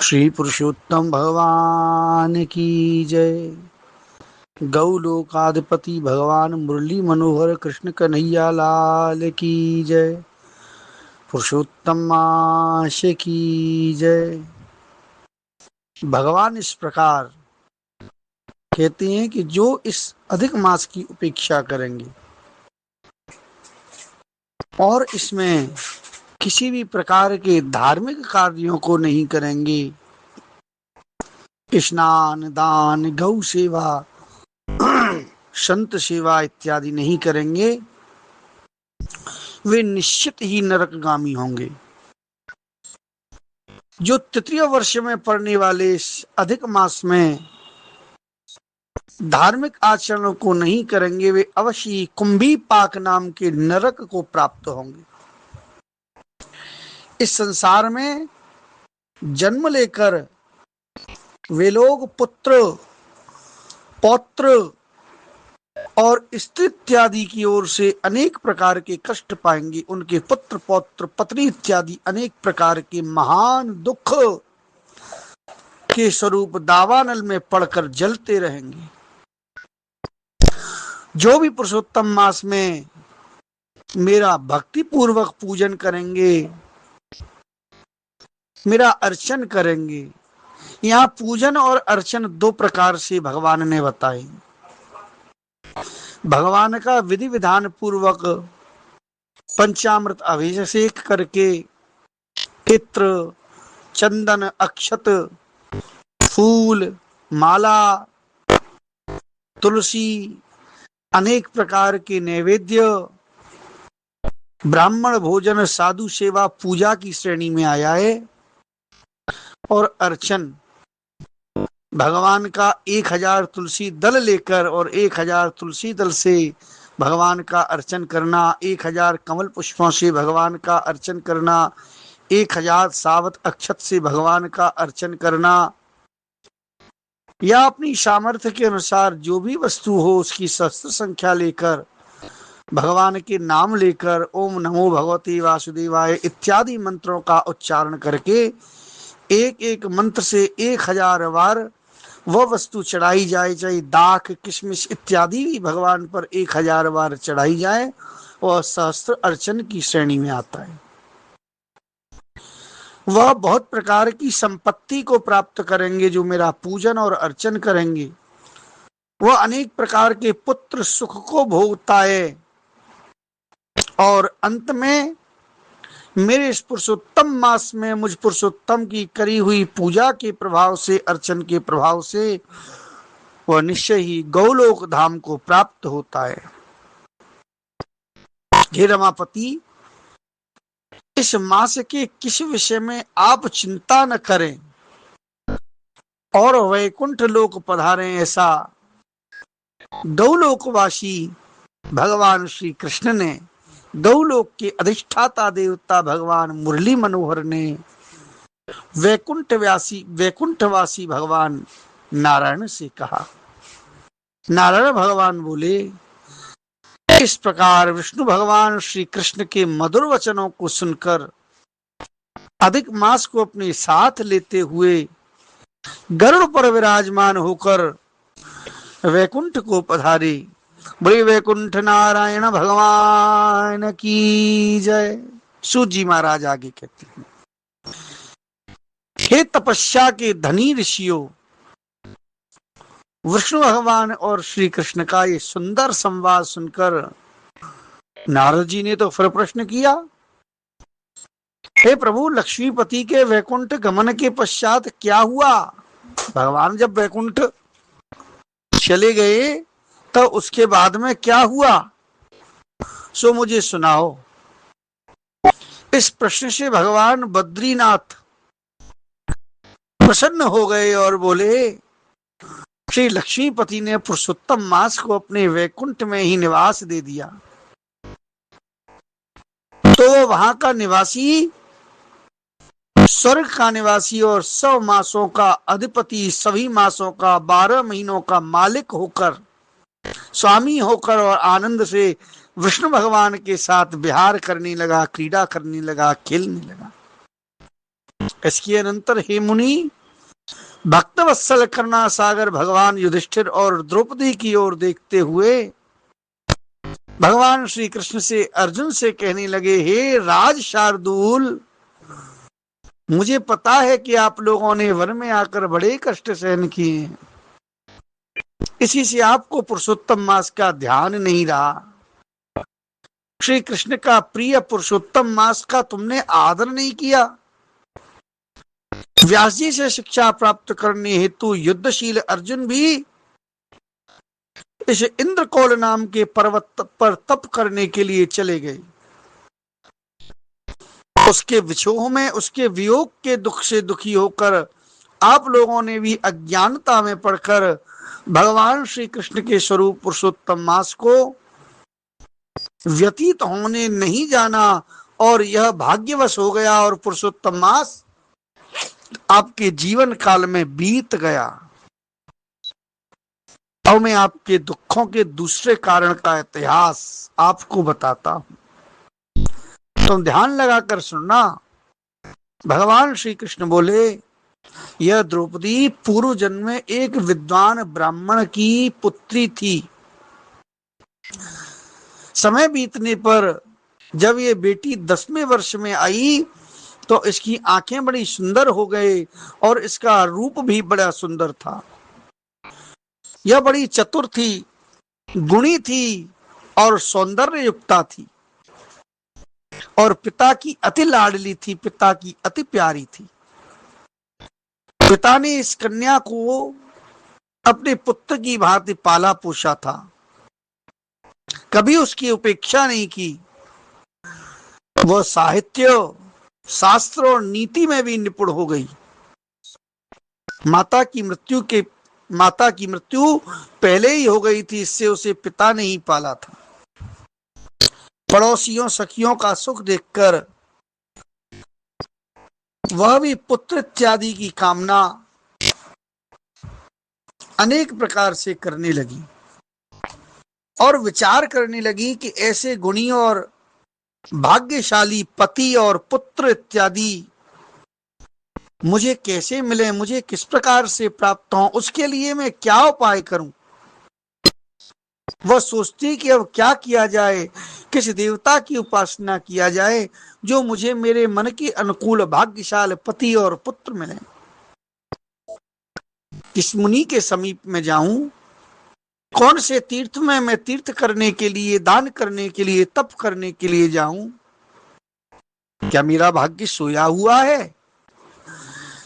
श्री पुरुषोत्तम भगवान की जय। गौलोकाधिपति भगवान मुरली मनोहर कृष्ण कन्हैया लाल की जय। पुरुषोत्तम मास की जय। भगवान इस प्रकार कहते हैं कि जो इस अधिक मास की उपेक्षा करेंगे और इसमें किसी भी प्रकार के धार्मिक कार्यों को नहीं करेंगे, स्नान दान गौ सेवा संत सेवा इत्यादि नहीं करेंगे, वे निश्चित ही नरकगामी होंगे। जो तृतीय वर्ष में पड़ने वाले इस अधिक मास में धार्मिक आचरणों को नहीं करेंगे, वे अवश्य ही कुंभी पाक नाम के नरक को प्राप्त होंगे। इस संसार में जन्म लेकर वे लोग पुत्र पौत्र और स्त्री इत्यादि की ओर से अनेक प्रकार के कष्ट पाएंगे। उनके पुत्र पौत्र पत्नी इत्यादि अनेक प्रकार के महान दुख के स्वरूप दावानल में पड़कर जलते रहेंगे। जो भी पुरुषोत्तम मास में मेरा भक्ति पूर्वक पूजन करेंगे, मेरा अर्चन करेंगे। यहाँ पूजन और अर्चन दो प्रकार से भगवान ने बताए। भगवान का विधि विधान पूर्वक पंचामृत अभिषेक करके इत्र चंदन अक्षत फूल माला तुलसी अनेक प्रकार के नैवेद्य ब्राह्मण भोजन साधु सेवा पूजा की श्रेणी में आया है। और अर्चन भगवान का 1000 तुलसी दल लेकर और 1000 तुलसी दल से भगवान का अर्चन करना, 1000 कमल पुष्पों से भगवान का अर्चन करना, 1000 सावत अक्षत से भगवान का अर्चन करना, या अपनी सामर्थ्य के अनुसार जो भी वस्तु हो उसकी सहस्त्र संख्या लेकर भगवान के नाम लेकर ओम नमो भगवते वासुदेवाय इत्यादि मंत्रों का उच्चारण करके एक एक मंत्र से 1000 बार वह वस्तु चढ़ाई जाए, चाहे दाख किशमिश इत्यादि भी भगवान पर 1000 बार चढ़ाई जाए, वह सहस्त्र अर्चन की श्रेणी में आता है। वह बहुत प्रकार की संपत्ति को प्राप्त करेंगे। जो मेरा पूजन और अर्चन करेंगे वह अनेक प्रकार के पुत्र सुख को भोगता है और अंत में मेरे इस पुरुषोत्तम मास में मुझ पुरुषोत्तम की करी हुई पूजा के प्रभाव से, अर्चन के प्रभाव से वह निश्चय ही गौलोक धाम को प्राप्त होता है। हे रमापति, इस मास के किस विषय में आप चिंता न करें और वैकुंठ लोक पधारें, ऐसा गौलोकवासी भगवान श्री कृष्ण ने गौलोक के अधिष्ठाता देवता भगवान मुरली मनोहर ने वैकुंठवासी भगवान नारायण से कहा। नारायण भगवान बोले, इस प्रकार विष्णु भगवान श्री कृष्ण के मधुर वचनों को सुनकर अधिक मास को अपने साथ लेते हुए गरुड़ पर विराजमान होकर वैकुंठ को पधारे। बोले वैकुंठ नारायण भगवान की जय। सूत जी महाराज आगे कहते हैं, हे तपस्या के धनी ऋषियों, विष्णु भगवान और श्री कृष्ण का ये सुंदर संवाद सुनकर नारद जी ने तो फिर प्रश्न किया, हे प्रभु, लक्ष्मीपति के वैकुंठ गमन के पश्चात क्या हुआ? भगवान जब वैकुंठ चले गए तो उसके बाद में क्या हुआ, सो मुझे सुनाओ। इस प्रश्न से भगवान बद्रीनाथ प्रसन्न हो गए और बोले, श्री लक्ष्मीपति ने पुरुषोत्तम मास को अपने वैकुंठ में ही निवास दे दिया, तो वहां का निवासी, स्वर्ग का निवासी और 100 मासों का अधिपति, सभी मासों का 12 महीनों का मालिक होकर, स्वामी होकर और आनंद से विष्णु भगवान के साथ विहार करने लगा, क्रीड़ा करने लगा, खेलने लगा। इसके अनंतर हे मुनि, भक्तवत्सल करुणा सागर भगवान युधिष्ठिर और द्रौपदी की ओर देखते हुए भगवान श्री कृष्ण से अर्जुन से कहने लगे, हे राज शार्दूल, मुझे पता है कि आप लोगों ने वन में आकर बड़े कष्ट सहन किए हैं, इसी से आपको पुरुषोत्तम मास का ध्यान नहीं रहा। श्री कृष्ण का प्रिय पुरुषोत्तम मास का तुमने आदर नहीं किया। व्यास जी से शिक्षा प्राप्त करने हेतु युद्धशील अर्जुन भी इस इंद्रकोल नाम के पर्वत पर तप करने के लिए चले गए। उसके विछोह में, उसके वियोग के दुख से दुखी होकर आप लोगों ने भी अज्ञानता में पड़कर भगवान श्री कृष्ण के स्वरूप पुरुषोत्तम मास को व्यतीत होने नहीं जाना और यह भाग्यवश हो गया और पुरुषोत्तम मास आपके जीवन काल में बीत गया। अब मैं आपके दुखों के दूसरे कारण का इतिहास आपको बताता हूं, तुम ध्यान लगाकर सुनना। भगवान श्री कृष्ण बोले, यह द्रौपदी पूर्व जन्म में एक विद्वान ब्राह्मण की पुत्री थी। समय बीतने पर जब ये बेटी 10वें वर्ष में आई तो इसकी आंखें बड़ी सुंदर हो गई और इसका रूप भी बड़ा सुंदर था। यह बड़ी चतुर थी, गुणी थी और सौंदर्य युक्ता थी और पिता की अति लाडली थी, पिता की अति प्यारी थी। पिता ने इस कन्या को अपने पुत्र की भांति पाला पोषा था, कभी उसकी उपेक्षा नहीं की। वह साहित्य, शास्त्र और नीति में भी निपुण हो गई। माता की मृत्यु पहले ही हो गई थी, इससे उसे पिता ने ही पाला था। पड़ोसियों सखियों का सुख देखकर वह भी पुत्र इत्यादि की कामना अनेक प्रकार से करने लगी और विचार करने लगी कि ऐसे गुणी और भाग्यशाली पति और पुत्र इत्यादि मुझे कैसे मिले, मुझे किस प्रकार से प्राप्त हो, उसके लिए मैं क्या उपाय करूं। वह सोचती कि अब क्या किया जाए, किस देवता की उपासना किया जाए जो मुझे मेरे मन के अनुकूल भाग्यशाली पति और पुत्र मिले। किस मुनि के समीप में जाऊं, कौन से तीर्थ में मैं तीर्थ करने के लिए, दान करने के लिए, तप करने के लिए जाऊं। क्या मेरा भाग्य सोया हुआ है?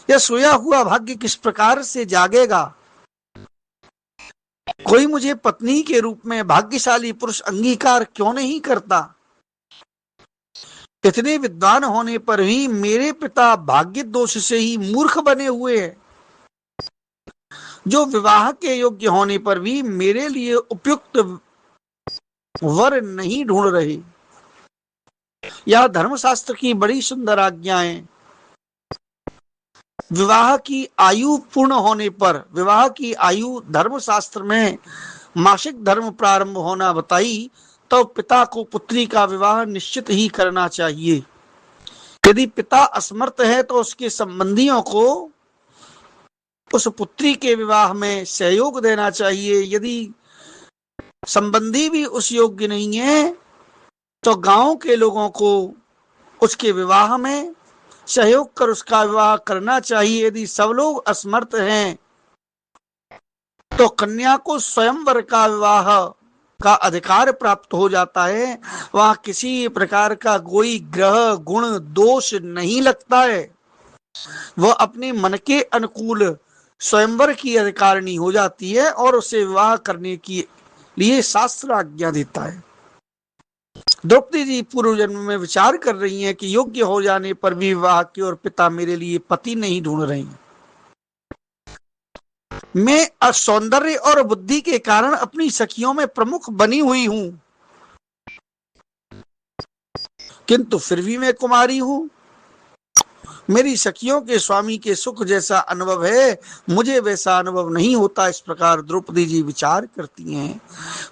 यह सोया हुआ भाग्य किस प्रकार से जागेगा? कोई मुझे पत्नी के रूप में भाग्यशाली पुरुष अंगीकार क्यों नहीं करता? इतने विद्वान होने पर भी मेरे पिता भाग्य दोष से ही मूर्ख बने हुए हैं, जो विवाह के योग्य होने पर भी मेरे लिए उपयुक्त वर नहीं ढूंढ रहे। यह धर्मशास्त्र की बड़ी सुंदर आज्ञा है। विवाह की आयु पूर्ण होने पर, विवाह की आयु धर्मशास्त्र में मासिक धर्म प्रारंभ होना बताई, तो पिता को पुत्री का विवाह निश्चित ही करना चाहिए। यदि पिता असमर्थ है तो उसके संबंधियों को उस पुत्री के विवाह में सहयोग देना चाहिए। यदि संबंधी भी उस योग्य नहीं है तो गांव के लोगों को उसके विवाह में सहयोग कर उसका विवाह करना चाहिए। यदि सब लोग असमर्थ हैं तो कन्या को स्वयंवर का विवाह का अधिकार प्राप्त हो जाता है। वहां किसी प्रकार का कोई ग्रह गुण दोष नहीं लगता है। वह अपने मन के अनुकूल स्वयंवर की अधिकारिणी हो जाती है और उसे विवाह करने के लिए शास्त्र आज्ञा देता है। द्रौपदी जी पूर्व जन्म में विचार कर रही हैं कि योग्य हो जाने पर भी विवाह की और पिता मेरे लिए पति नहीं ढूंढ रहे हैं। मैं सौंदर्य और बुद्धि के कारण अपनी सखियों में प्रमुख बनी हुई हूं, किंतु फिर भी मैं कुमारी हूं। मेरी सखियों के स्वामी के सुख जैसा अनुभव है, मुझे वैसा अनुभव नहीं होता। इस प्रकार द्रौपदी जी विचार करती हैं।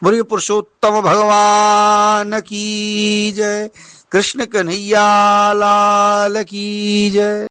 बोलिए पुरुषोत्तम भगवान की जय, कृष्ण कन्हैया लाल की जय।